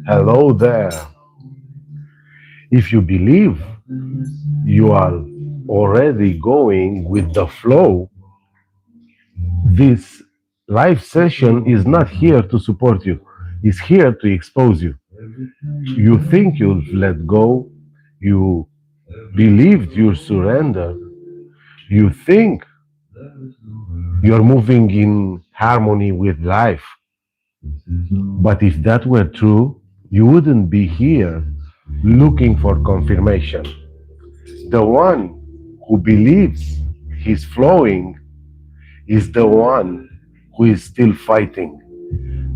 Hello there. If you believe you are already going with the flow, this live session is not here to support you, it's here to expose you. You think you've let go, you believed you surrendered, you think you're moving in harmony with life. But if that were true, you wouldn't be here looking for confirmation. The one who believes he's flowing is the one who is still fighting.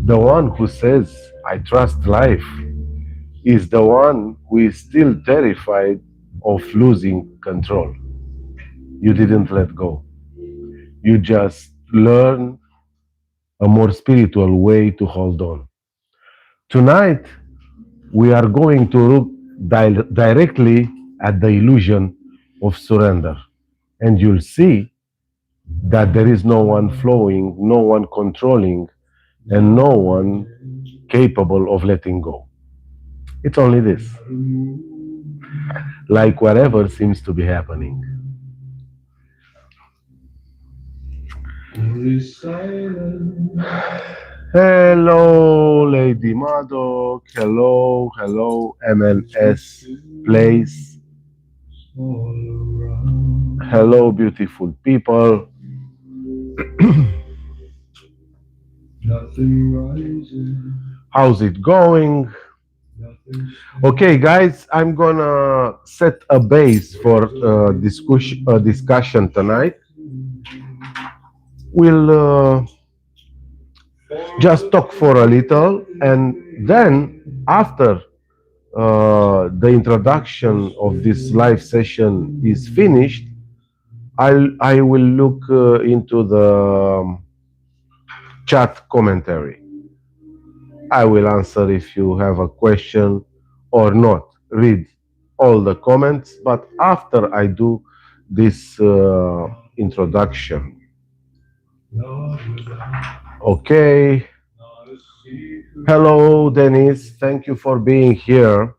The one who says, I trust life, is the one who is still terrified of losing control. You didn't let go. You just learn a more spiritual way to hold on. Tonight, we are going to look directly at the illusion of surrender. And you'll see that there is no one flowing, no one controlling, and no one capable of letting go. It's only this, like whatever seems to be happening. Hello, Lady Madoc. Hello, hello, MLS Place. Hello, beautiful people. How's it going? Okay, guys, I'm gonna set a base for discussion tonight. We'll just talk for a little, and then after the introduction of this live session is finished, I will look into the chat commentary. I will answer if you have a question or not. Read all the comments, but after I do this introduction. Okay. Hello, Dennis. Thank you for being here.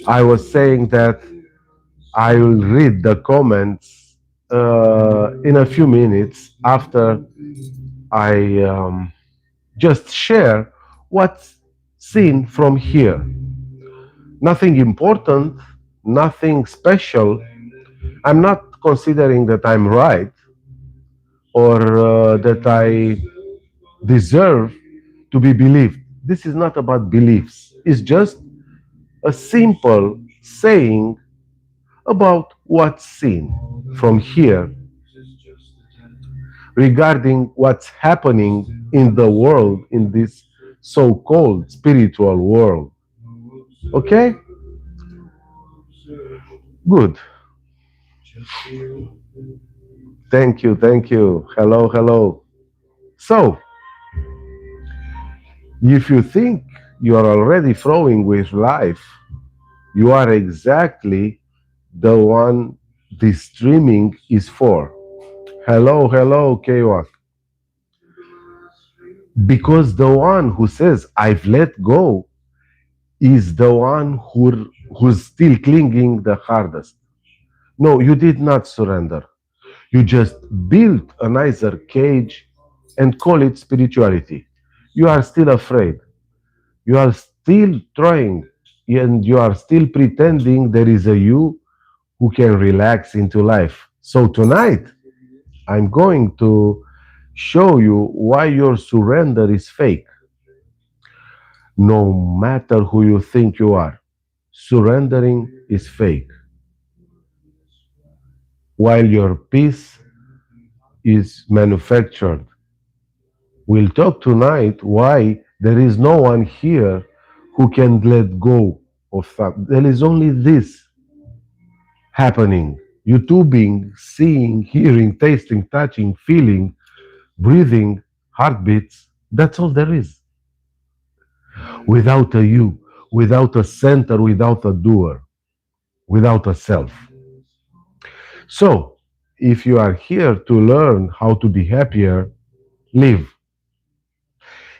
I was saying that I will read the comments in a few minutes after I just share what's seen from here. Nothing important, nothing special. I'm not considering that I'm right or that I deserve to be believed. This is not about beliefs. It's just a simple saying about what's seen from here regarding what's happening in the world, in this so-called spiritual world. Okay? Good. Thank you, thank you. Hello, hello. So, if you think you are already flowing with life, you are exactly the one this streaming is for. Hello, hello, Kwak. Because the one who says, I've let go, is the one who's still clinging the hardest. No, you did not surrender. You just built a nicer cage and call it spirituality. You are still afraid. You are still trying, and you are still pretending there is a you who can relax into life. So tonight, I'm going to show you why your surrender is fake. No matter who you think you are, surrendering is fake. While your peace is manufactured. We'll talk tonight why there is no one here who can let go of that. There is only this happening. YouTubing, seeing, hearing, tasting, touching, feeling, breathing, heartbeats. That's all there is. Without a you, without a center, without a doer, without a self. So, if you are here to learn how to be happier, live.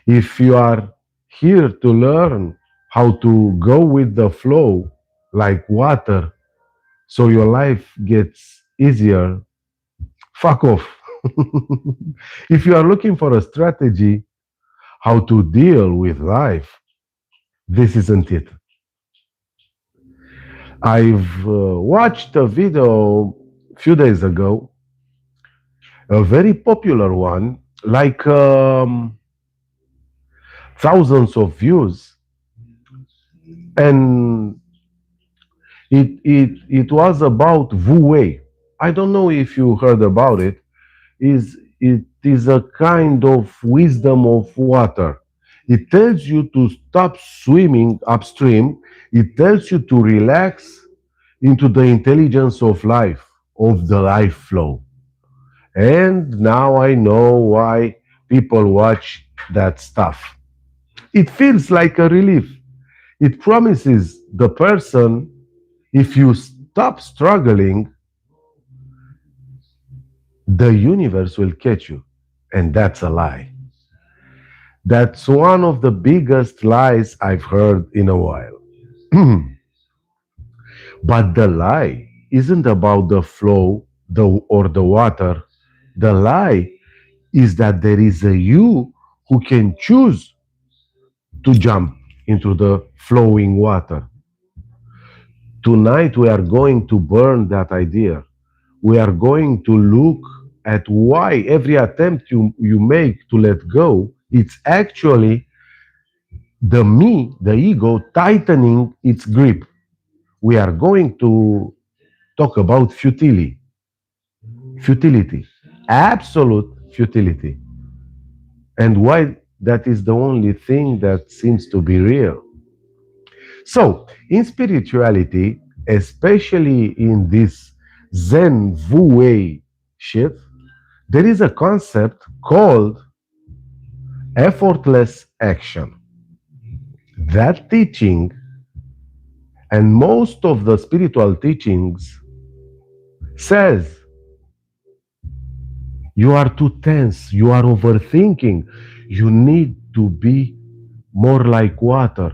If you are here to learn how to go with the flow like water so your life gets easier. Fuck off. If you are looking for a strategy how to deal with life, this isn't it. I've watched a video a few days ago, a very popular one, like thousands of views, and it was about Wu Wei. I don't know if you heard about it. It is a kind of wisdom of water. It tells you to stop swimming upstream. It tells you to relax into the intelligence of life, of the life flow. And now I know why people watch that stuff. It feels like a relief. It promises the person, if you stop struggling, the universe will catch you. And that's a lie. That's one of the biggest lies I've heard in a while. But the lie isn't about the flow or the water. The lie is that there is a you who can choose to jump into the flowing water. Tonight, we are going to burn that idea. We are going to look at why every attempt you make to let go, it's actually the me, the ego, tightening its grip. We are going to talk about futility, absolute futility, and why that is the only thing that seems to be real. So, in spirituality, especially in this Zen Wu Wei shit, there is a concept called effortless action. That teaching, and most of the spiritual teachings, says you are too tense, you are overthinking, you need to be more like water.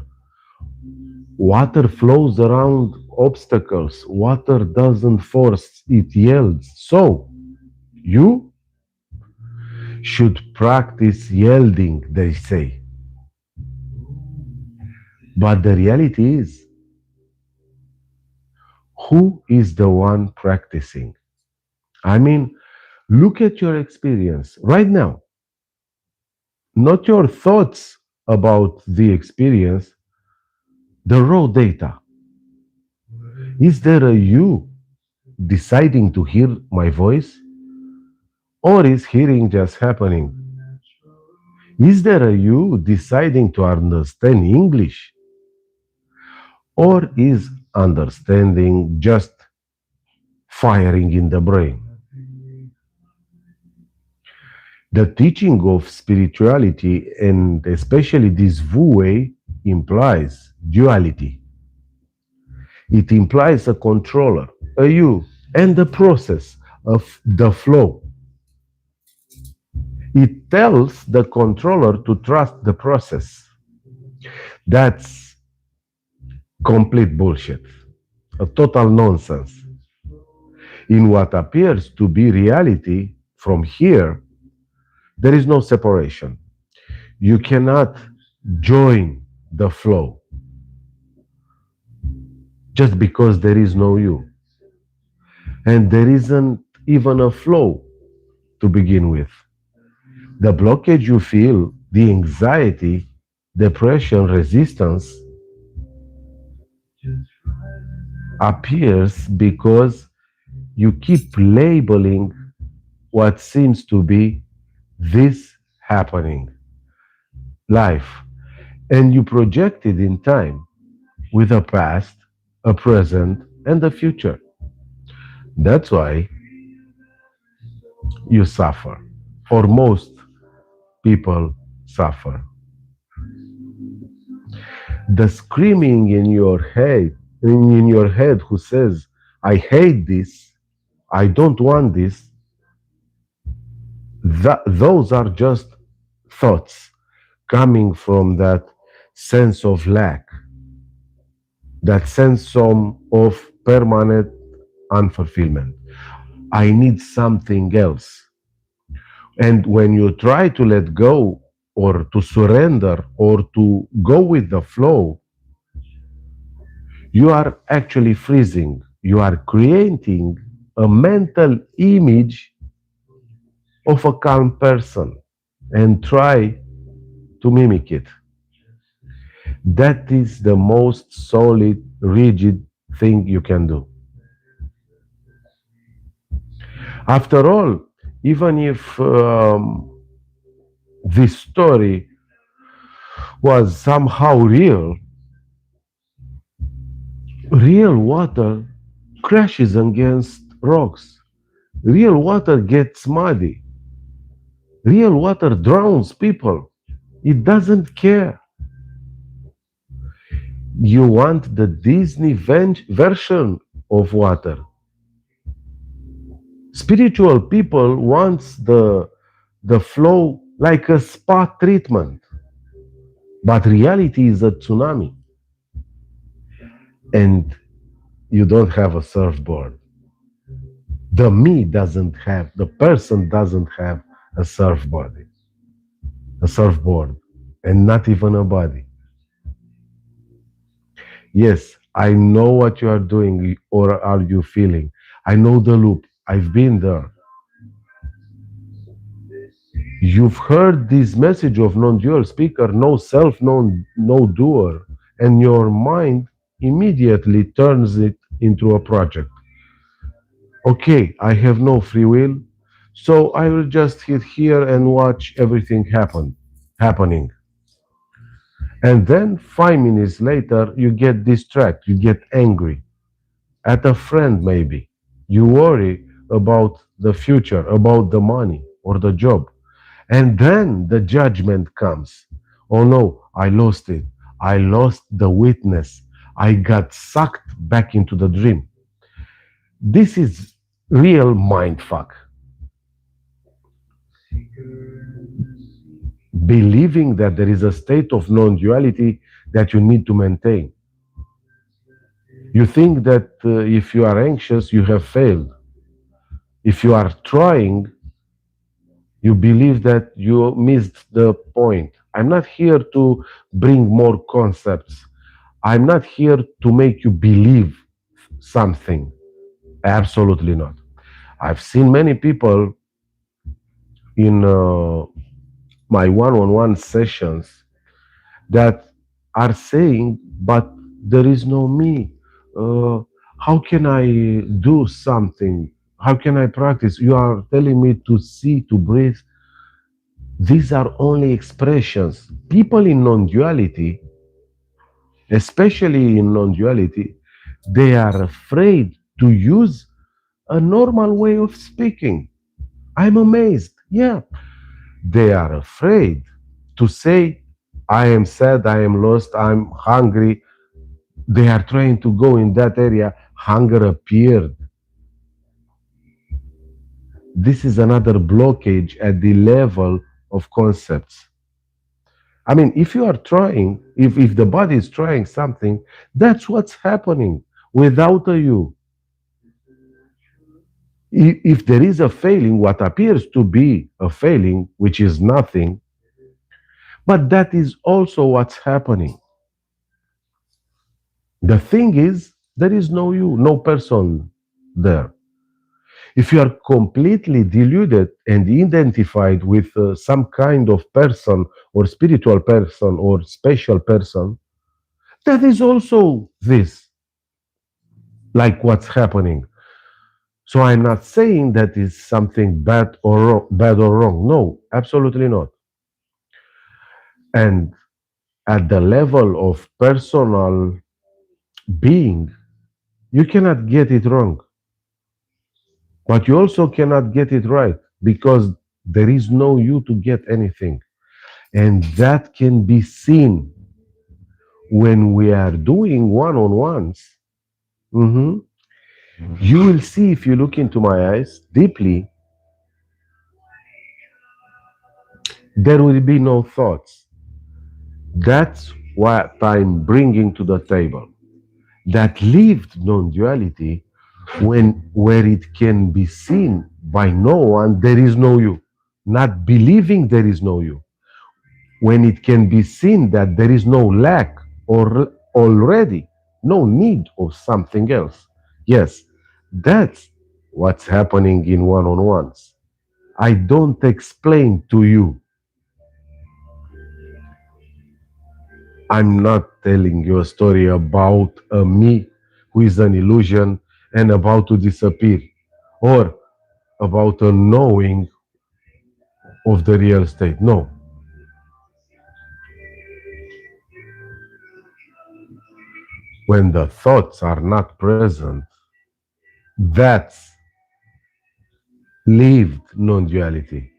Water flows around obstacles, water doesn't force, it yields. So, you should practice yielding, they say. But the reality is, who is the one practicing? I mean, look at your experience right now, not your thoughts about the experience, the raw data. Is there a you deciding to hear my voice? Or is hearing just happening? Is there a you deciding to understand English? Or is understanding just firing in the brain? The teaching of spirituality, and especially this Wu Wei, implies duality. It implies a controller, a you, and the process of the flow. It tells the controller to trust the process. That's complete bullshit, a total nonsense. In what appears to be reality, from here, there is no separation. You cannot join the flow just because there is no you. And there isn't even a flow to begin with. The blockage you feel, the anxiety, depression, resistance appears because you keep labeling what seems to be this happening, life, and you project it in time with a past, a present, and a future. That's why you suffer, or most people suffer. The screaming in your head who says, I hate this, I don't want this, those are just thoughts coming from that sense of lack, that sense of permanent unfulfillment. I need something else. And when you try to let go or to surrender or to go with the flow, you are actually freezing. You are creating a mental image of a calm person and try to mimic it. That is the most solid, rigid thing you can do. After all, even if this story was somehow real, real water crashes against rocks. Real water gets muddy. Real water drowns people. It doesn't care. You want the Disney version of water. Spiritual people wants the flow like a spa treatment, but reality is a tsunami, and you don't have a surfboard. The person doesn't have a surfboard, and not even a body. Yes, I know what you are doing or are you feeling. I know the loop. I've been there. You've heard this message of non-dual speaker, no self, no doer, and your mind immediately turns it into a project. Okay, I have no free will, so I will just sit here and watch everything happening. And then 5 minutes later, you get distracted, you get angry at a friend maybe. You worry about the future, about the money or the job. And then the judgment comes. Oh no, I lost it. I lost the witness. I got sucked back into the dream. This is real mind fuck. Believing that there is a state of non duality that you need to maintain. You think that if you are anxious, you have failed. If you are trying, you believe that you missed the point. I'm not here to bring more concepts. I'm not here to make you believe something. Absolutely not. I've seen many people in my one on one sessions that are saying, but there is no me. Uh, how can I do something? How can I practice? You are telling me to see, to breathe. These are only expressions. People in non duality, especially in non duality, they are afraid to use a normal way of speaking. I'm amazed. Yeah. They are afraid to say, I am sad, I am lost, I'm hungry. They are trying to go in that area. Hunger appeared. This is another blockage at the level of concepts. I mean, if you are trying, if the body is trying something, that's what's happening without a you. If there is a failing, what appears to be a failing, which is nothing, but that is also what's happening. The thing is, there is no you, no person there. If you are completely deluded and identified with some kind of person or spiritual person or special person, that is also this, like what's happening. So I'm not saying that is something bad or wrong. No, absolutely not. And at the level of personal being, you cannot get it wrong, but you also cannot get it right because there is no you to get anything. And that can be seen when we are doing one on ones. You will see if you look into my eyes deeply, there will be no thoughts. That's what I'm bringing to the table. That lived non-duality, when where it can be seen by no one, there is no you. Not believing there is no you. When it can be seen that there is no lack or already no need of something else. Yes, that's what's happening in one-on-ones. I don't explain to you. I'm not telling you a story about a me who is an illusion and about to disappear, or about a knowing of the real state. No. When the thoughts are not present, that's lived non duality,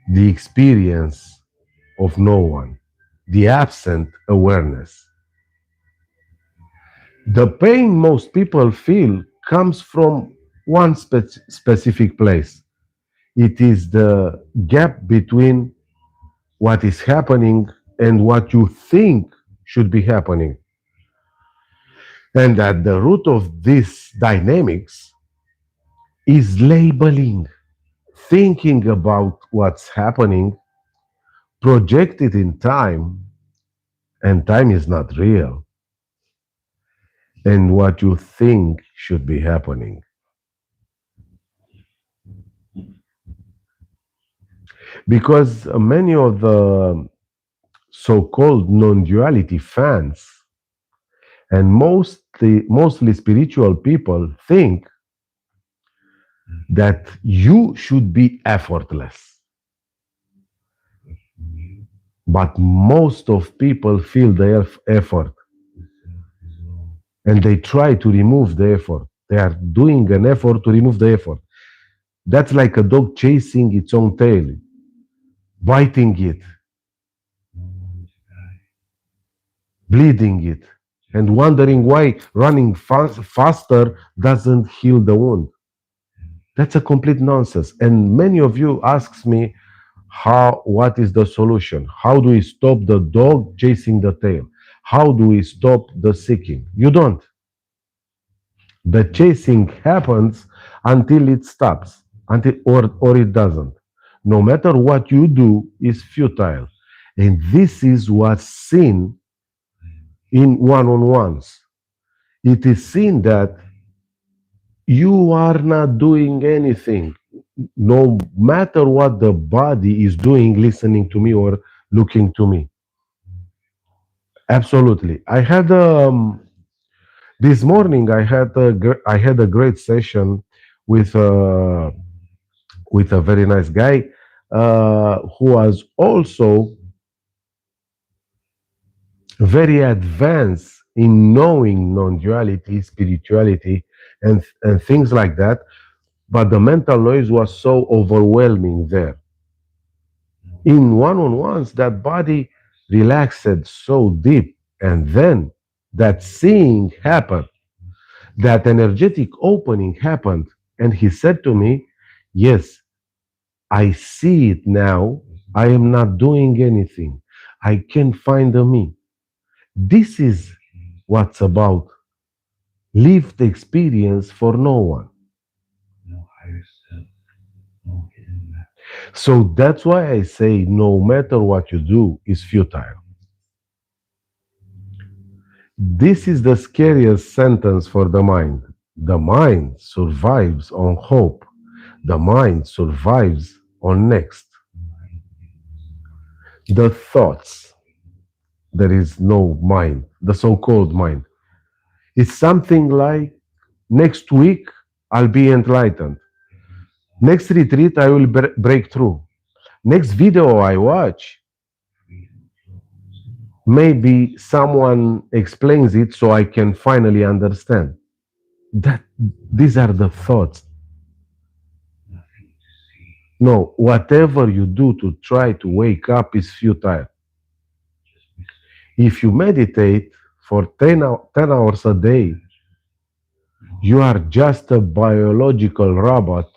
the experience of no one, the absent awareness. The pain most people feel comes from one specific place. It is the gap between what is happening and what you think should be happening. And at the root of this dynamics is labeling, thinking about what's happening, projected in time, and time is not real, and what you think should be happening. Because many of the so called non duality fans and mostly spiritual people think that you should be effortless. But most of people feel the effort and they try to remove the effort. They are doing an effort to remove the effort. That's like a dog chasing its own tail, biting it, bleeding it, and wondering why running faster doesn't heal the wound. That's a complete nonsense. And many of you asks me, how, what is the solution? How do we stop the dog chasing the tail? How do we stop the seeking? You don't. The chasing happens until it stops, until or it doesn't. No matter what you do is futile. And this is what's seen in one-on-ones. It is seen that you are not doing anything, no matter what the body is doing, listening to me or looking to me. Absolutely. I had this morning. I had a great session with with a very nice guy who was also very advanced in knowing non-duality, spirituality, and things like that. But the mental noise was so overwhelming there. In one-on-ones, that body relaxed so deep, and then that seeing happened, that energetic opening happened, and he said to me, "Yes, I see it now. I am not doing anything. I can find a me." This is what's about lived experience for no one. So that's why I say no matter what you do is futile. This is the scariest sentence for the mind. The mind survives on hope. The mind survives on next. The thoughts, there is no mind, the so called mind. It's something like next week I'll be enlightened. Next retreat I will break through. Next video I watch, maybe someone explains it so I can finally understand. That these are the thoughts. No, whatever you do to try to wake up is futile. If you meditate for 10 hours a day, you are just a biological robot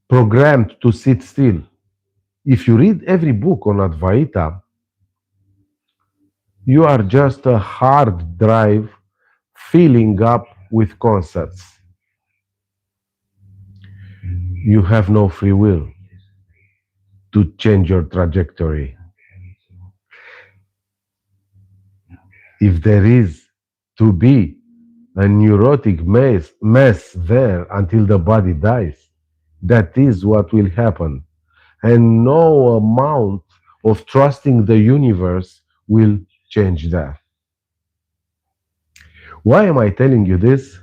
programmed to sit still. If you read every book on Advaita, You are just a hard drive filling up with concepts. You have no free will to change your trajectory. If there is to be a neurotic mess there until the body dies, that is what will happen. And no amount of trusting the universe will change that. Why am I telling you this?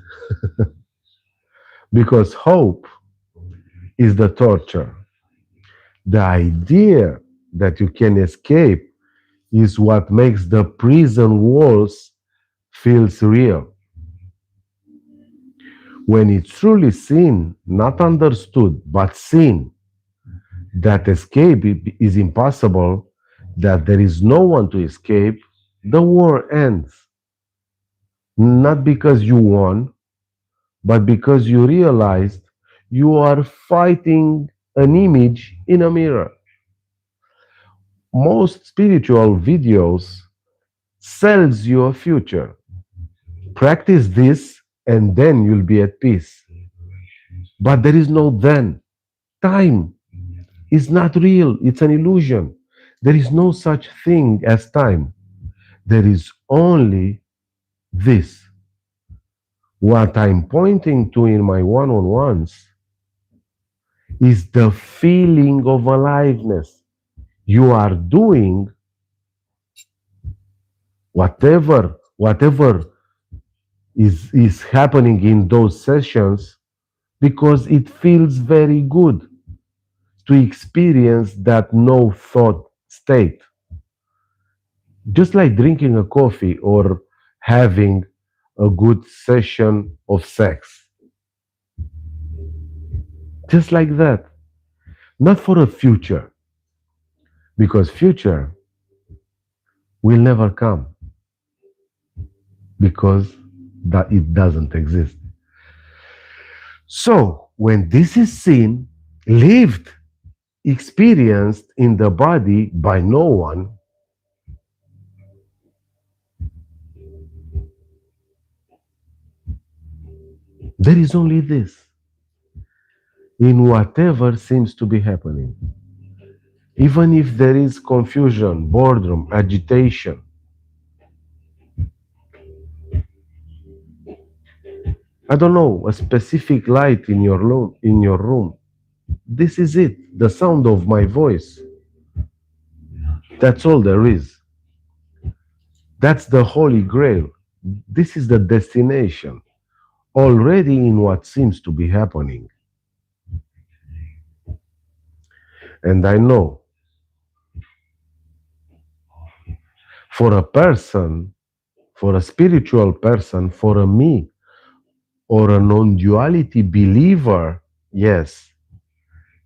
Because hope is the torture. The idea that you can escape is what makes the prison walls feels real. When it's truly seen, not understood, but seen, that escape is impossible, that there is no one to escape, the war ends. Not because you won, but because you realized you are fighting an image in a mirror. Most spiritual videos sells you a future. Practice this and then you'll be at peace. But there is no then. Time is not real, it's an illusion. There is no such thing as time. There is only this. What I'm pointing to in my one on ones is the feeling of aliveness. You are doing whatever is happening in those sessions because it feels very good to experience that no thought state. Just like drinking a coffee or having a good session of sex. Just like that. Not for a future, because future will never come because that it doesn't exist. So when this is seen, lived, experienced in the body by no one, there is only this in whatever seems to be happening. Even if there is confusion, boredom, agitation, I don't know, a specific light in your room. This is it, the sound of my voice. That's all there is. That's the holy grail. This is the destination, already in what seems to be happening. And I know for a person, for a spiritual person, for a me, or a non duality believer, yes,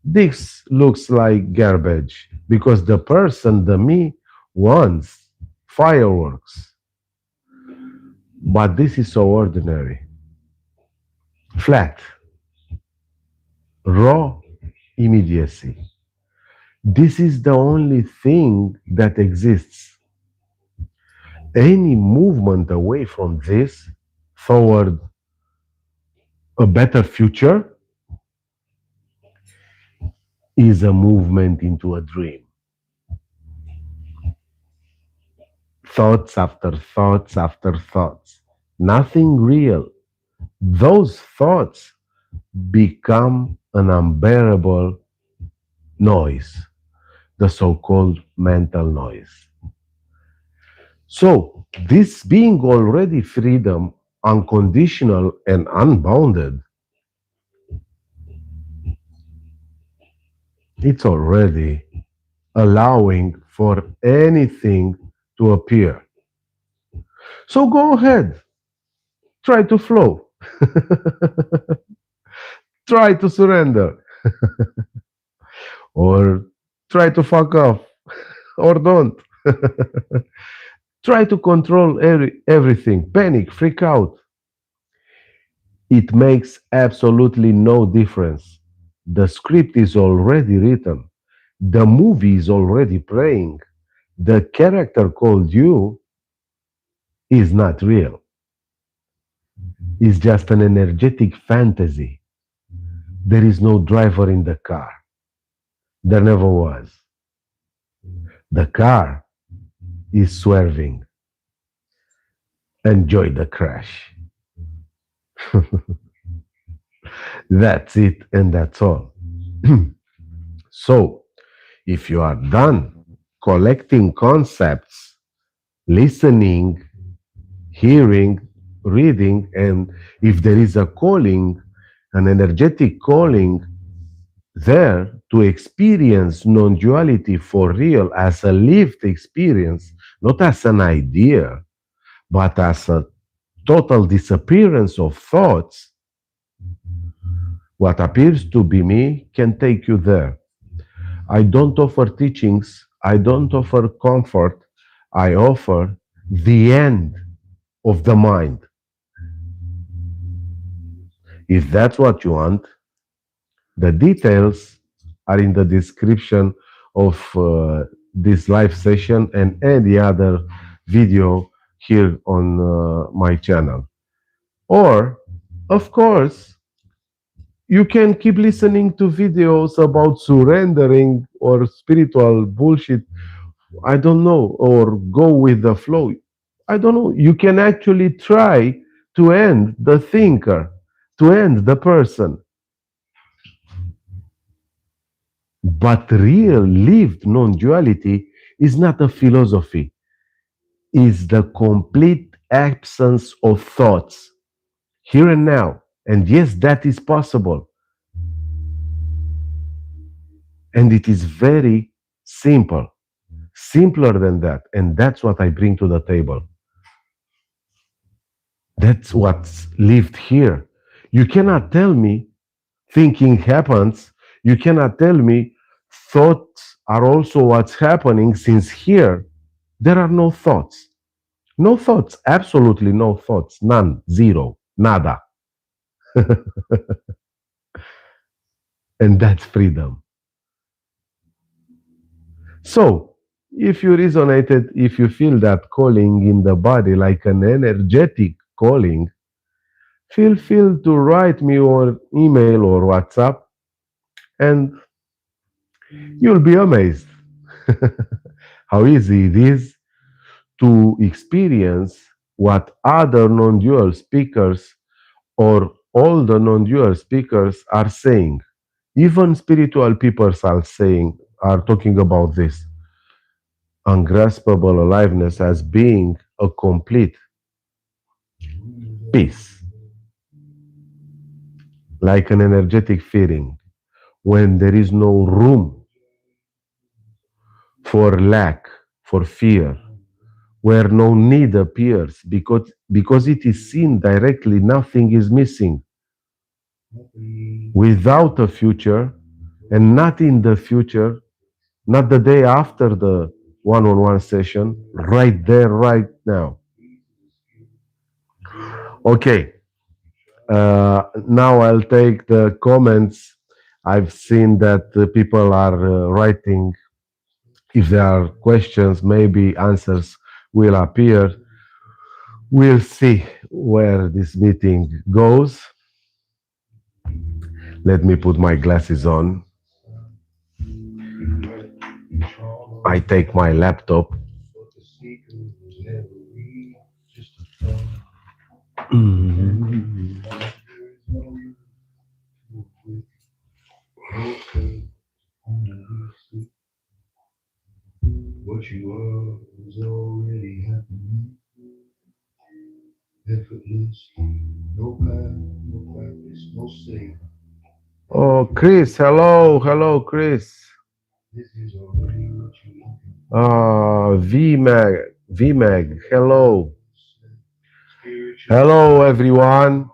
this looks like garbage because the person, the me, wants fireworks. But this is so ordinary, flat, raw immediacy. This is the only thing that exists. Any movement away from this toward a better future is a movement into a dream. Thoughts after thoughts after thoughts. Nothing real. Those thoughts become an unbearable noise, the so called mental noise. So, this being already freedom, unconditional and unbounded, it's already allowing for anything to appear. So, go ahead, try to flow, try to surrender, or try to fuck off, or don't. Try to control everything, panic, freak out. It makes absolutely no difference. The script is already written. The movie is already playing. The character called you. is not real. It's just an energetic fantasy. There is no driver in the car. There never was. The car is swerving. Enjoy the crash. That's it, and that's all. So, if you are done collecting concepts, listening, hearing, reading, and if there is a calling, an energetic calling there to experience non duality for real as a lived experience, not as an idea, but as a total disappearance of thoughts, what appears to be me can take you there. I don't offer teachings, I don't offer comfort, I offer the end of the mind. If that's what you want, the details are in the description of this live session and any other video here on my channel. Or, of course, you can keep listening to videos about surrendering or spiritual bullshit. I don't know, or go with the flow. I don't know. You can actually try to end the thinker, to end the person. But real lived non duality is not a philosophy, is the complete absence of thoughts here and now. And yes, that is possible. And it is very simple, simpler than that. And that's what I bring to the table. That's what's lived here. You cannot tell me thinking happens. You cannot tell me thoughts are also what's happening, since here there are no thoughts. No thoughts, absolutely no thoughts, none, zero, nada. And that's freedom. So, if you resonated, if you feel that calling in the body like an energetic calling, feel free to write me or email or WhatsApp, and you'll be amazed how easy it is to experience what other non dual speakers or all the non dual speakers are saying. Even spiritual people are saying, are talking about this ungraspable aliveness as being a complete peace, like an energetic feeling, when there is no room for lack, for fear, where no need appears, because it is seen directly, nothing is missing. Without a future, and not in the future, not the day after the one-on-one session, right there, right now. Okay, now I'll take the comments. I've seen that people are writing. If there are questions, maybe answers will appear. We'll see where this meeting goes. Let me put my glasses on. I take my laptop. Oh, Chris, hello, hello, Chris. VMag, VMag, hello. Hello, everyone.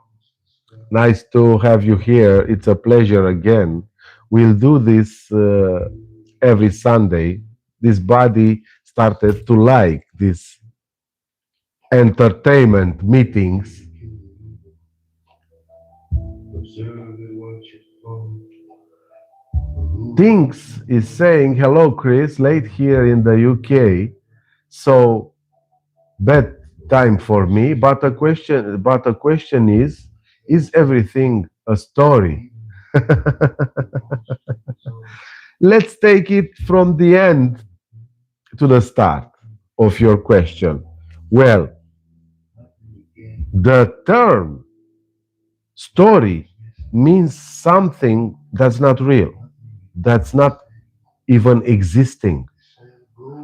Nice to have you here. It's a pleasure again. We'll do this every Sunday. This body started to like these entertainment meetings. Things is saying, hello, Chris, late here in the UK. So, bad time for me. But a question is everything a story? Let's take it from the end to the start of your question. Well, the term story means something that's not real, that's not even existing.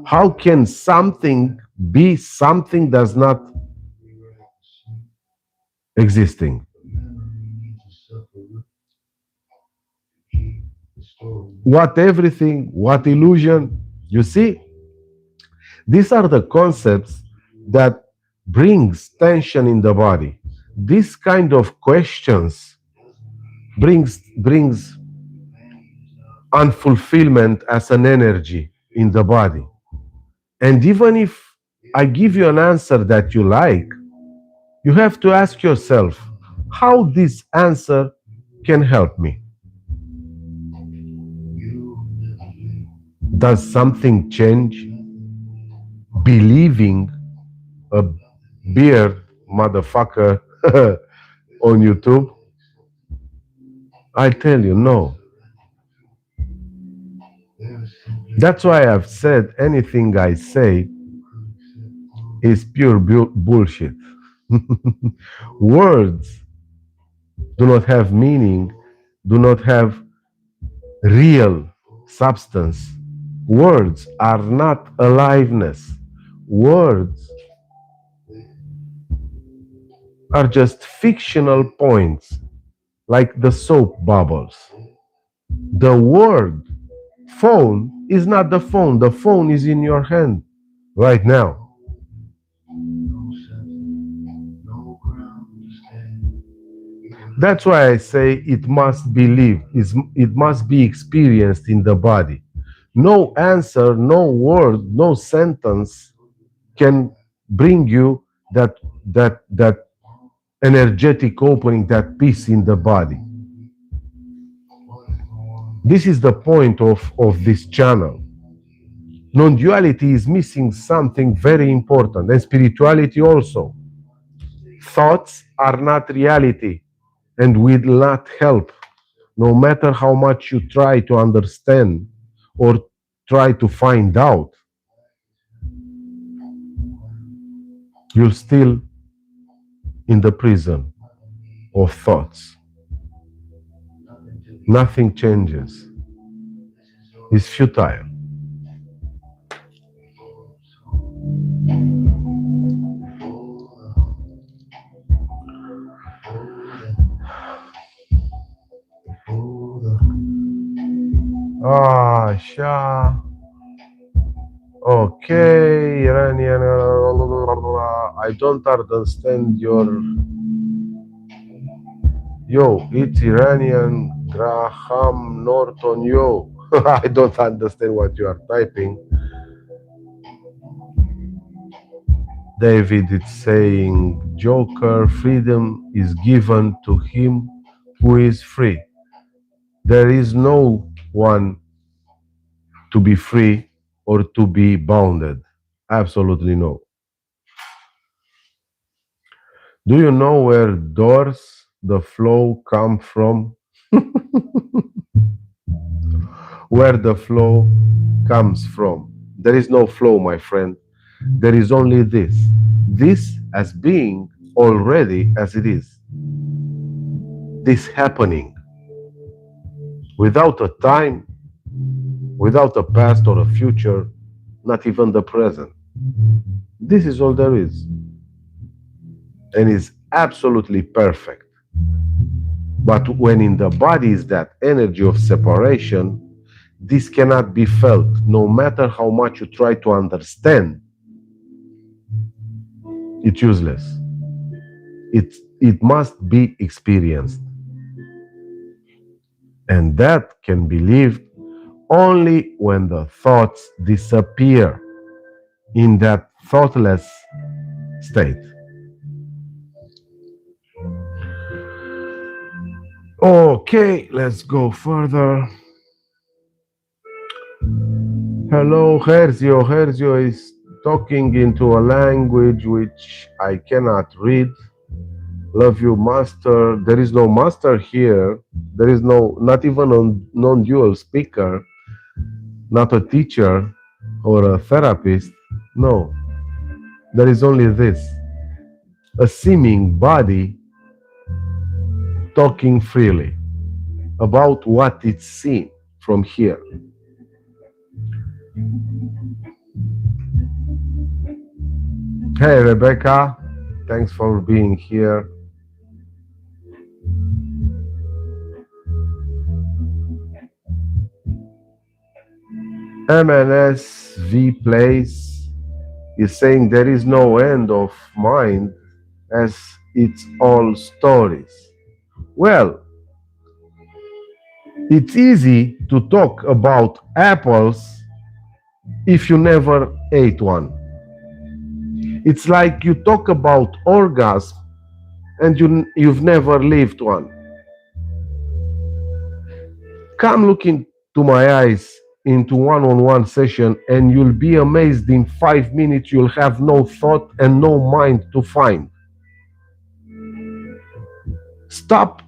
How can something be something that's not existing? What everything, what illusion? You see, these are the concepts that brings tension in the body. This kind of questions brings unfulfillment as an energy in the body. And even if I give you an answer that you like, you have to ask yourself how this answer can help me. Does something change? Believing a beard motherfucker on YouTube? I tell you, no. That's why I've said anything I say is pure bullshit. Words do not have meaning, do not have real substance. Words are not aliveness. Words are just fictional points, like the soap bubbles. The word phone is not the phone. The phone is in your hand right now. That's why I say it must be lived, it must be experienced in the body. No answer, no word, no sentence can bring you that energetic opening, that peace in the body. This is the point of this channel. Non-duality is missing something very important, and spirituality also. Thoughts are not reality and will not help, no matter how much you try to understand or try to find out. You're still in the prison of thoughts. Nothing changes. It's futile. Așa. Okay, Iranian. I don't understand your. Yo, it's Iranian Graham Norton. Yo, I don't understand what you are typing. David is saying, Joker, freedom is given to him who is free. There is no one to be free or to be bounded. Absolutely no. Do you know where doors, the flow come from? Where the flow comes from. There is no flow, my friend. There is only this. This as being already as it is. This happening. Without a time, without a past or a future, not even the present. This is all there is. And is absolutely perfect. But when in the body is that energy of separation, this cannot be felt, no matter how much you try to understand. It's useless. It must be experienced. And that can be lived only when the thoughts disappear in that thoughtless state. Okay, let's go further. Hello, Herzio. Herzio is talking into a language which I cannot read. Love you, master. There is no master here. There is no, not even a non-dual speaker, not a teacher or a therapist. No, there is only this, a seeming body talking freely about what it's seen from here. Hey, Rebecca, thanks for being here. MNSV Place is saying there is no end of mind as it's all stories. Well, it's easy to talk about apples if you never ate one. It's like you talk about orgasm and you've never lived one. Come look into my eyes into one-on-one session and you'll be amazed in 5 minutes you'll have no thought and no mind to find. Stop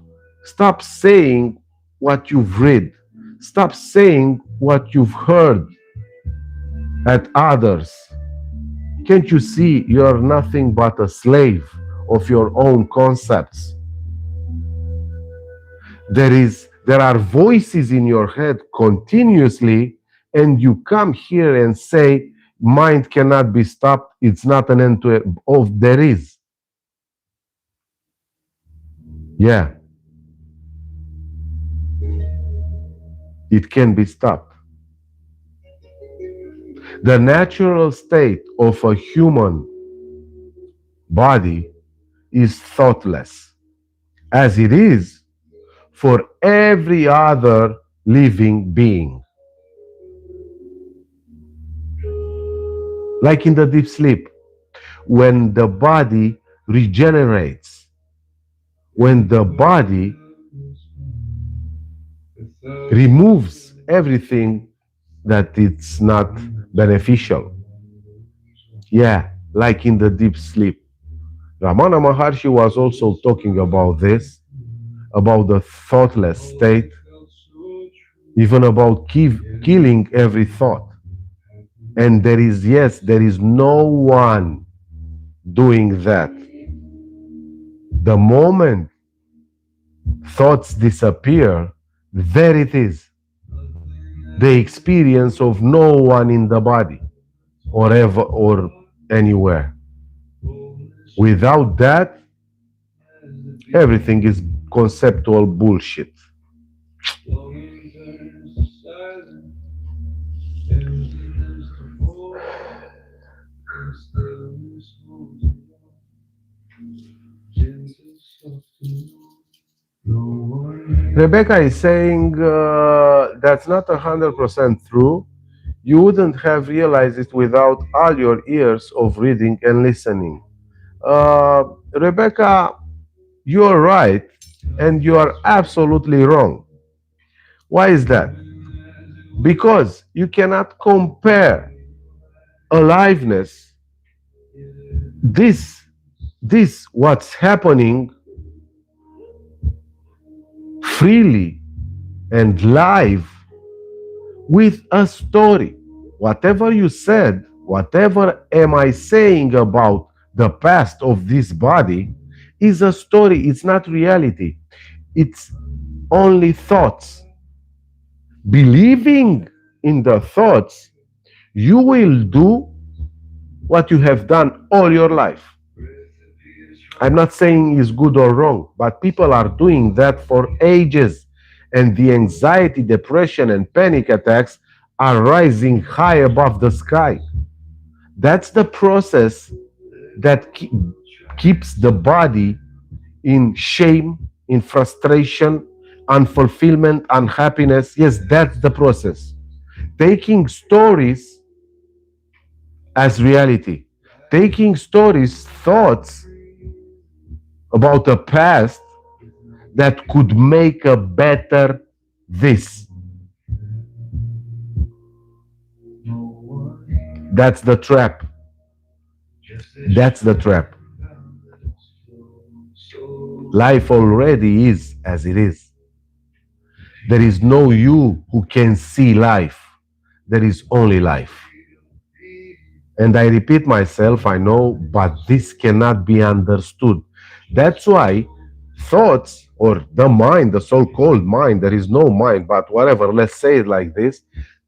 saying what you've read. Stop saying what you've heard at others. Can't you see you're nothing but a slave of your own concepts? There are voices in your head continuously, and you come here and say mind cannot be stopped. It's not an end to it. Oh, there is. Yeah, it can be stopped. The natural state of a human body is thoughtless, as it is for every other living being. Like in the deep sleep, when the body regenerates, when the body removes everything that it's not beneficial. Yeah, like in the deep sleep. Ramana Maharshi was also talking about this, about the thoughtless state, even about killing every thought. And there is no one doing that. The moment thoughts disappear, there it is. The experience of no one in the body or ever or anywhere. Without that, everything is conceptual bullshit. Rebecca is saying that's not 100% true. You wouldn't have realized it without all your years of reading and listening. Rebecca, you're right, and you are absolutely wrong. Why is that? Because you cannot compare aliveness, this what's happening freely and live with a story. Whatever you said, whatever am I saying about the past of this body is a story. It's not reality. It's only thoughts. Believing in the thoughts, you will do what you have done all your life. I'm not saying it's good or wrong, but people are doing that for ages. And the anxiety, depression, and panic attacks are rising high above the sky. That's the process that keeps the body in shame, in frustration, unfulfillment, unhappiness. Yes, that's the process. Taking stories as reality, taking stories, thoughts about a past that could make a better this. That's the trap. That's the trap. Life already is as it is. There is no you who can see life. There is only life. And I repeat myself, I know, but this cannot be understood. That's why thoughts or the mind, the so called mind, there is no mind, but whatever, let's say it like this,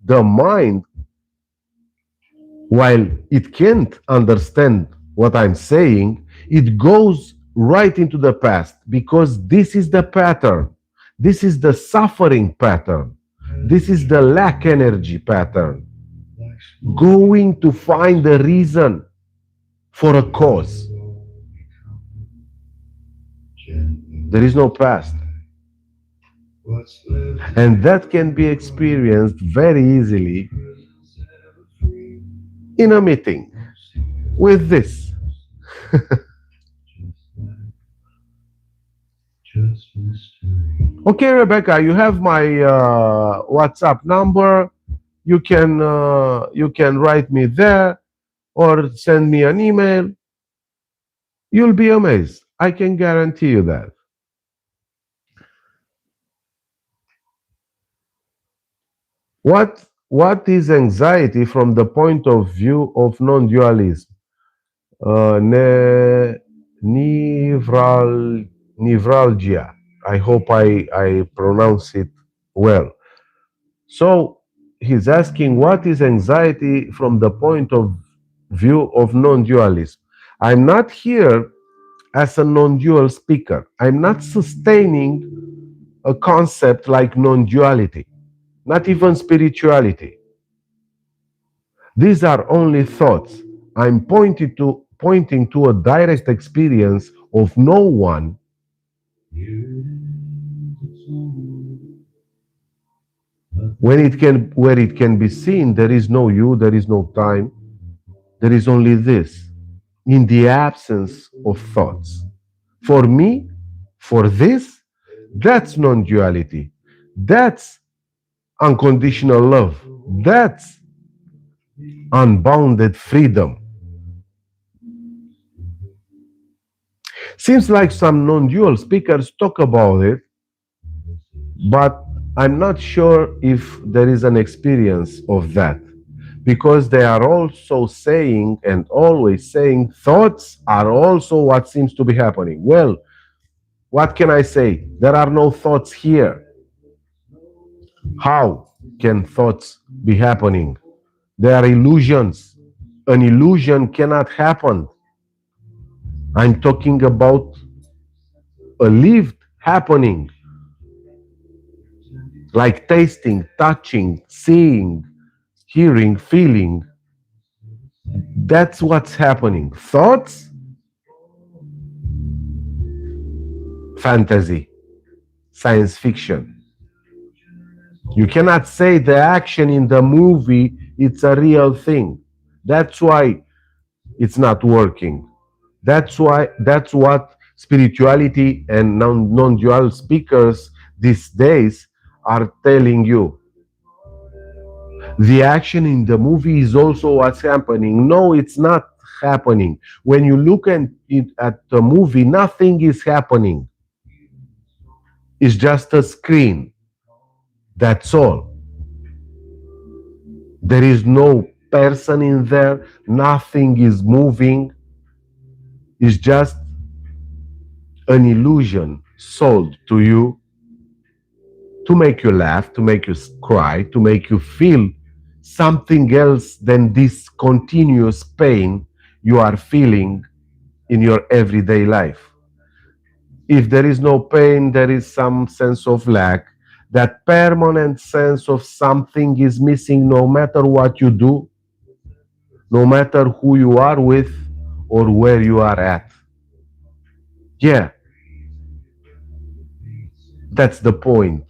the mind, while it can't understand what I'm saying, it goes right into the past because this is the pattern. This is the suffering pattern. This is the lack energy pattern. Going to find a reason for a cause. There is no past. And that can be experienced very easily in a meeting with this. Okay, Rebecca, you have my WhatsApp number. You can write me there or send me an email. You'll be amazed. I can guarantee you that. What is anxiety from the point of view of non-dualism? Uh, ne, nevral, nevralgia. I hope I pronounce it well. So he's asking what is anxiety from the point of view of non-dualism. I'm not here as a non-dual speaker. I'm not sustaining a concept like non-duality, not even spirituality. These are only thoughts. I'm pointing to a direct experience of no one where it can be seen there is no you, there is no time, there is only this in the absence of thoughts. For me, for this, that's non-duality. That's unconditional love. That's unbounded freedom. Seems like some non-dual speakers talk about it, but I'm not sure if there is an experience of that because they are also saying and always saying thoughts are also what seems to be happening. Well, what can I say? There are no thoughts here. How can thoughts be happening? They are illusions. An illusion cannot happen. I'm talking about a lived happening, like tasting, touching, seeing, hearing, feeling. That's what's happening. Thoughts, fantasy, science fiction. You cannot say the action in the movie it's a real thing. That's why it's not working. That's what spirituality and non-dual speakers these days are telling you. The action in the movie is also what's happening. No, it's not happening. When you look at the movie, nothing is happening. It's just a screen. That's all. There is no person in there. Nothing is moving. It's just an illusion sold to you to make you laugh, to make you cry, to make you feel something else than this continuous pain you are feeling in your everyday life. If there is no pain, there is some sense of lack. That permanent sense of something is missing no matter what you do, no matter who you are with or where you are at. Yeah, that's the point.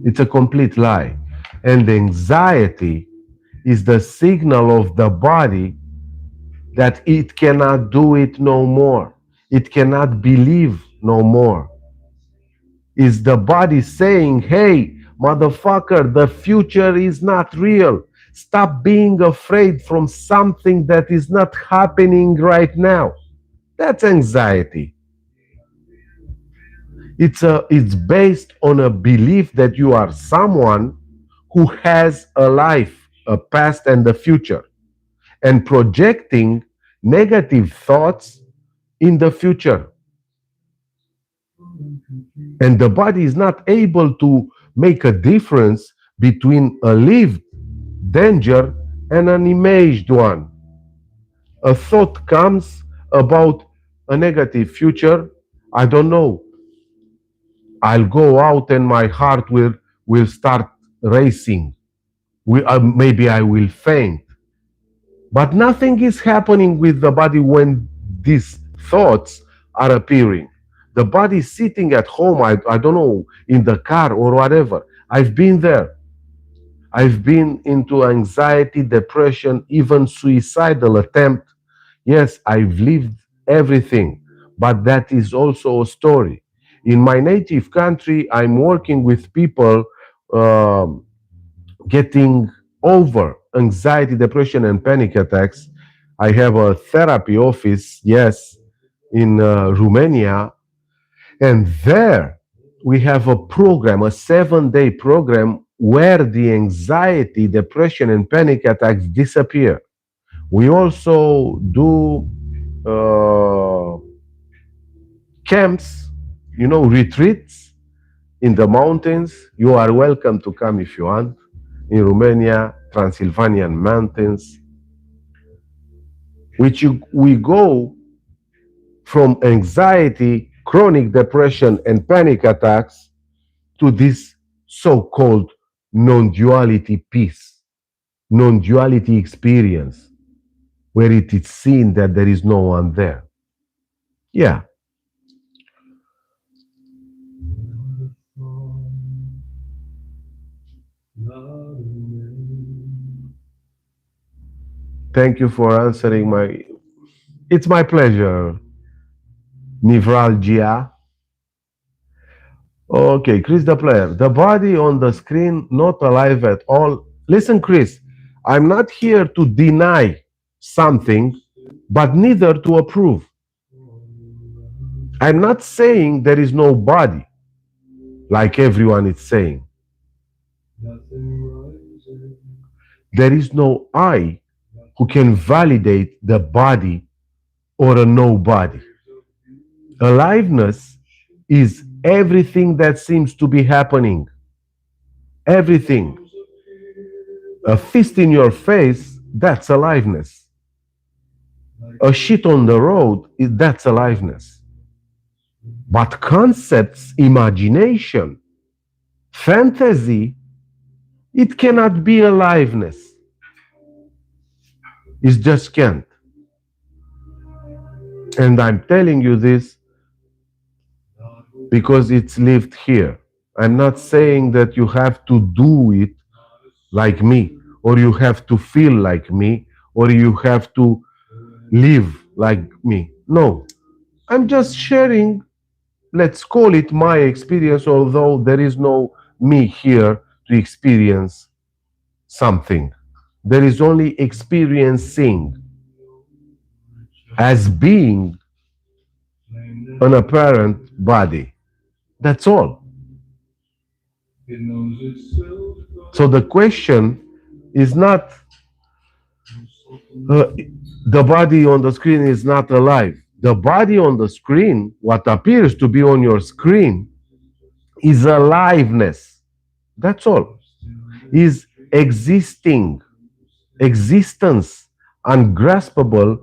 It's a complete lie. And anxiety is the signal of the body that it cannot do it no more. It cannot believe no more. Is the body saying, hey, motherfucker, the future is not real. Stop being afraid from something that is not happening right now. That's anxiety. It's based on a belief that you are someone who has a life, a past and a future, and projecting negative thoughts in the future. And the body is not able to make a difference between a lived danger and an imagined one. A thought comes about a negative future. I don't know. I'll go out and my heart will start racing. Maybe I will faint. But nothing is happening with the body when these thoughts are appearing. The body is sitting at home, I don't know, in the car or whatever. I've been there. I've been into anxiety, depression, even suicidal attempt. Yes, I've lived everything, but that is also a story. In my native country, I'm working with people um, getting over anxiety, depression, and panic attacks. I have a therapy office, yes, in Romania, and there we have a program, a 7-day program where the anxiety, depression, and panic attacks disappear. We also do uh, camps, retreats in the mountains. You are welcome to come if you want. In Romania, Transylvanian mountains, we go from anxiety, chronic depression, and panic attacks to this so-called non-duality peace, non-duality experience, where it is seen that there is no one there. Yeah. Thank you for answering my. It's my pleasure. Nevralgia. Okay, Chris the player. The body on the screen not alive at all. Listen, Chris, I'm not here to deny something, but neither to approve. I'm not saying there is no body, like everyone is saying. There is no I who can validate the body or a nobody. Aliveness is everything that seems to be happening. Everything. A fist in your face, that's aliveness. A shit on the road, that's aliveness. But concepts, imagination, fantasy, it cannot be aliveness. It just can't. And I'm telling you this because it's lived here. I'm not saying that you have to do it like me, or you have to feel like me, or you have to live like me. No, I'm just sharing, let's call it my experience, although there is no me here to experience something. There is only experiencing as being an apparent body. That's all. So the question is not the body on the screen is not alive. The body on the screen, what appears to be on your screen, is aliveness. That's all. Is existing, existence, ungraspable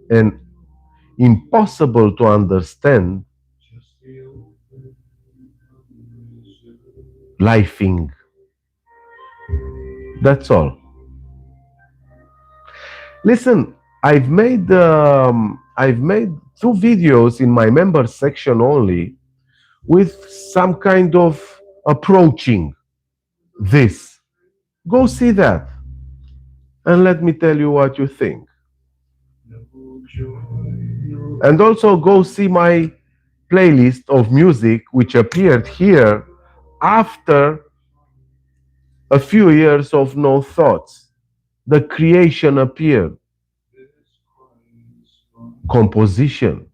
and impossible to understand, lifing. That's all. Listen, I've made 2 videos in my members section only with some kind of approaching this. Go see that and let me tell you what you think. And also go see my playlist of music which appeared here after a few years of no thoughts. The creation appeared, composition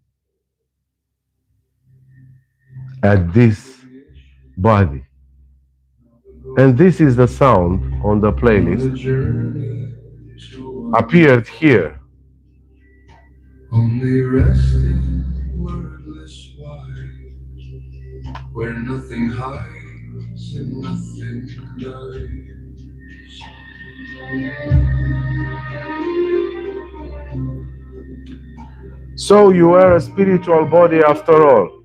at this body. And this is the sound on the playlist. Appeared here. Only resting wordless wide, where nothing hides and nothing dies. So you are a spiritual body after all.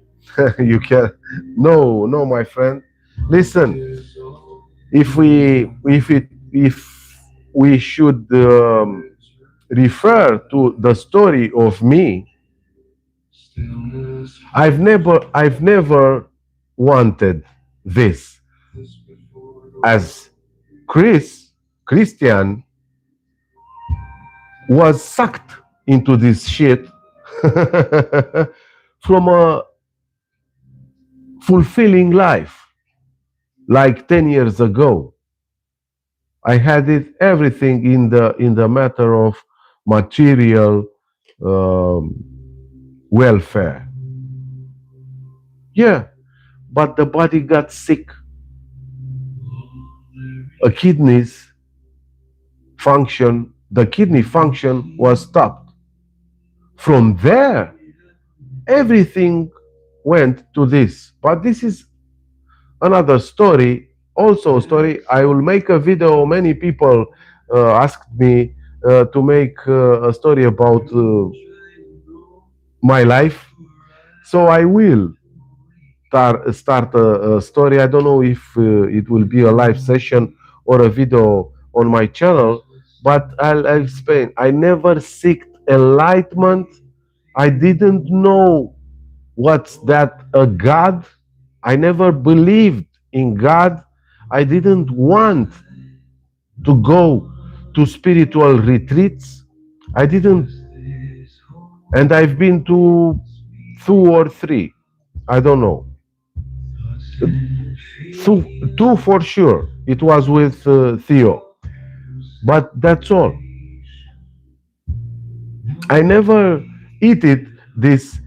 You can no, my friend. Listen, if we should refer to the story of me, I've never wanted this. As Christian was sucked into this shit from a fulfilling life like 10 years ago. I had it everything in the matter of material um, welfare. Yeah, but the body got sick. A kidneys function, the kidney function was stopped. From there, everything went to this. But this is another story, also a story. I will make a video. Many people asked me to make a story about my life. So I will start a story. I don't know if it will be a live session or a video on my channel, but I'll explain. I never seeked enlightenment. I didn't know what's that, a God. I never believed in God. I didn't want to go to spiritual retreats. I didn't, and I've been to two or three. I don't know. Two for sure. It was with Theo, but that's all. I never eat it. This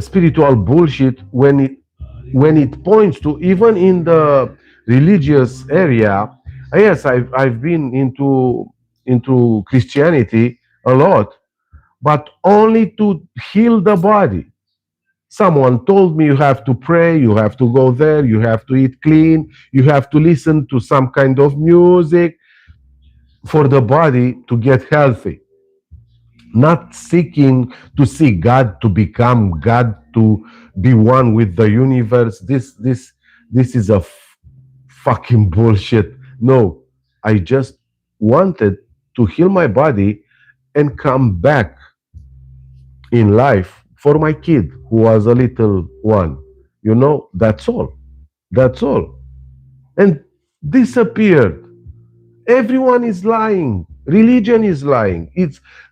spiritual bullshit when it points to, even in the religious area. Yes, I've been into Christianity a lot, but only to heal the body. Someone told me you have to pray, you have to go there, you have to eat clean, you have to listen to some kind of music for the body to get healthy. Not seeking to see God, to become God, to be one with the universe. This is a fucking bullshit. No, I just wanted to heal my body and come back in life for my kid who was a little one. You know, that's all. That's all. And disappeared. Everyone is lying. Religion is lying.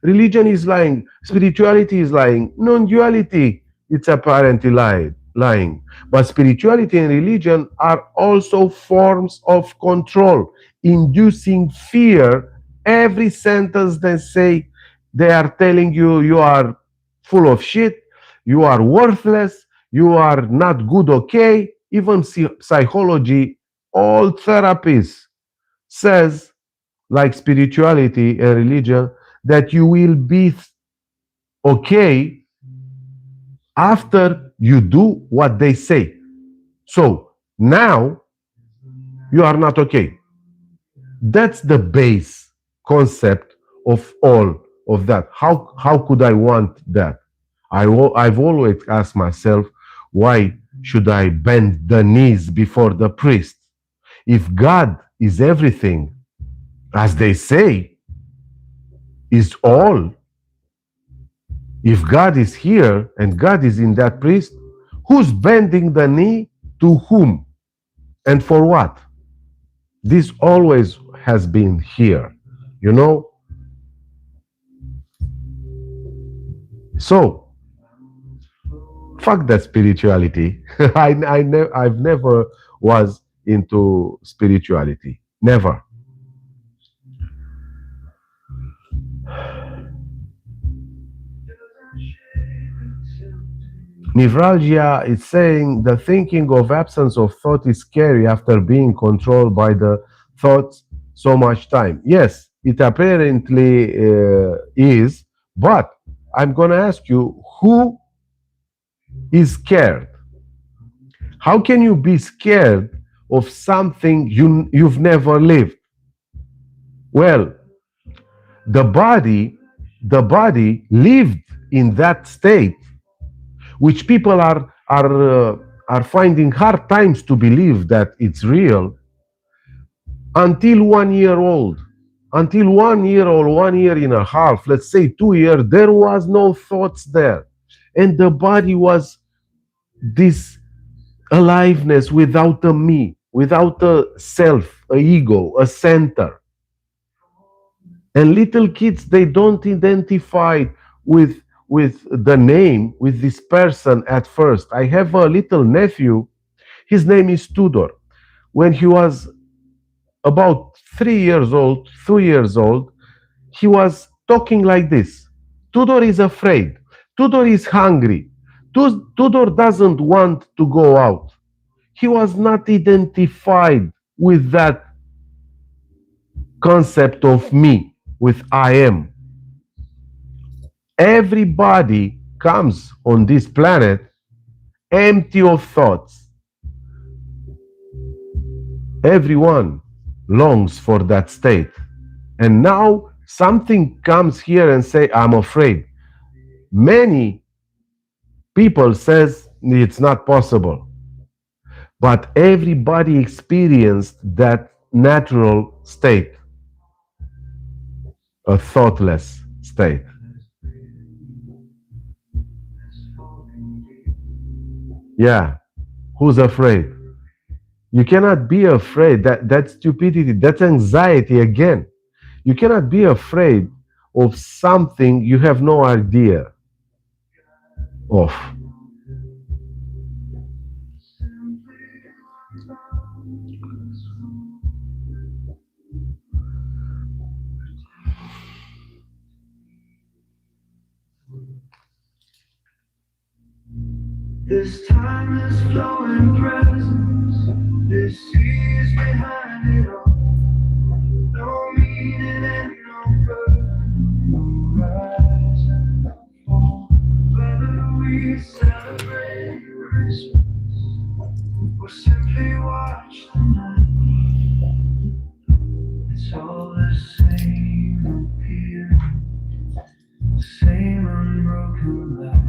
Religion is lying. Spirituality is lying. Non-duality, it's apparently lying. But spirituality and religion are also forms of control, inducing fear. Every sentence they say, they are telling you you are full of shit, you are worthless, you are not good, okay? Even psychology, all therapists says, like spirituality and religion, that you will be okay after you do what they say. So now you are not okay. That's the base concept of all of that. How could I want that? I've always asked myself, why should I bend the knees before the priest? If God is everything, as they say, is all, if God is here and God is in that priest, who's bending the knee to whom and for what? This always has been here, you know? So, fuck that spirituality. I've never, was into spirituality. Never. Neuralgia is saying the thinking of absence of thought is scary after being controlled by the thoughts so much time. Yes, it apparently is, but I'm going to ask you who is scared? How can you be scared of something you've never lived? Well, the body, the body lived in that state, which people are finding hard times to believe that it's real until 1 year old. Until 1 year or 1 year and a half, let's say 2 years, there was no thoughts there. And the body was this aliveness without a me, without a self, a ego, a center. And little kids, they don't identify with the name, with this person at first. I have a little nephew, his name is Tudor. When he was about 3 years old, 2 years old, he was talking like this. Tudor is afraid. Tudor is hungry. Tudor doesn't want to go out. He was not identified with that concept of me, with I am. Everybody comes on this planet empty of thoughts. Everyone longs for that state. And now something comes here and say, I'm afraid. Many people says it's not possible. But everybody experienced that natural state, a thoughtless state. Yeah, who's afraid? You cannot be afraid. That's stupidity. That's anxiety again. You cannot be afraid of something you have no idea of. This time is flowing presence. This sea is behind it all. No meaning and no burden. No rise and no fall. Whether we celebrate Christmas or simply watch the night, it's all the same up here. The same unbroken light.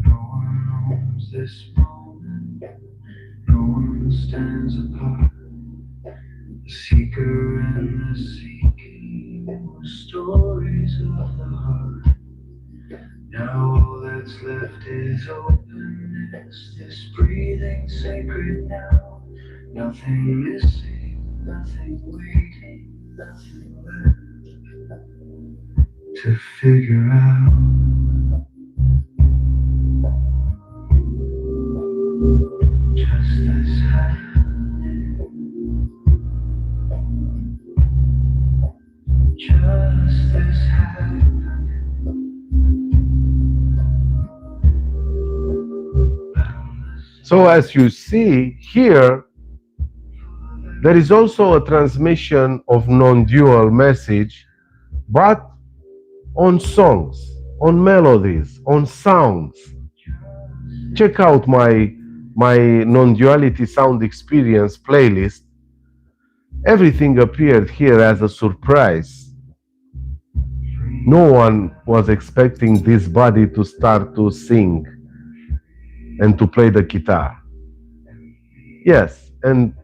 No one owns this moment. No one stands apart. The seeker and the seeking were stories of the heart. Now all that's left is openness. This breathing sacred now. Nothing missing, nothing waiting, nothing left to figure out. Just this happening. Just this happening. So, as you see here, there is also a transmission of non dual message, but on songs, on melodies, on sounds. Check out my non-duality sound experience playlist. Everything appeared here as a surprise. No one was expecting this body to start to sing and to play the guitar. Yes, and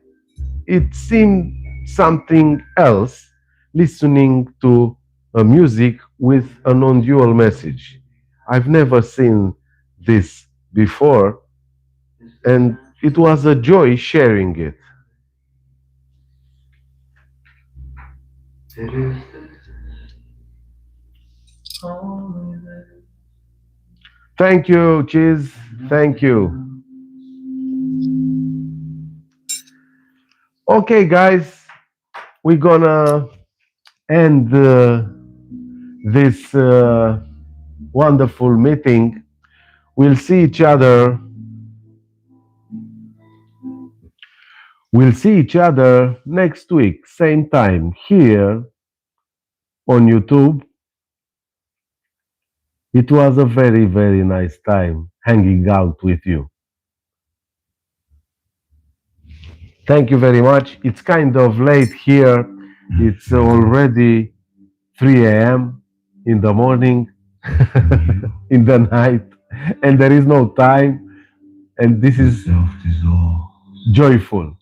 it seemed something else listening to a music with a non-dual message. I've never seen this before, and it was a joy sharing it. It is only Thank you, Cheese. Thank you. Okay, guys, we're gonna end this wonderful meeting. We'll see each other. We'll see each other next week, same time, here on YouTube. It was a very, very nice time hanging out with you. Thank you very much. It's kind of late here. It's already 3 a.m. in the morning, in the night, and there is no time. And this is joyful.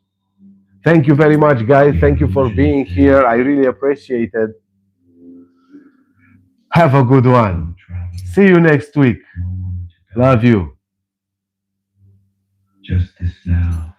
Thank you very much, guys. Thank you for being here. I really appreciate it. Have a good one. See you next week. Love you. Just this now.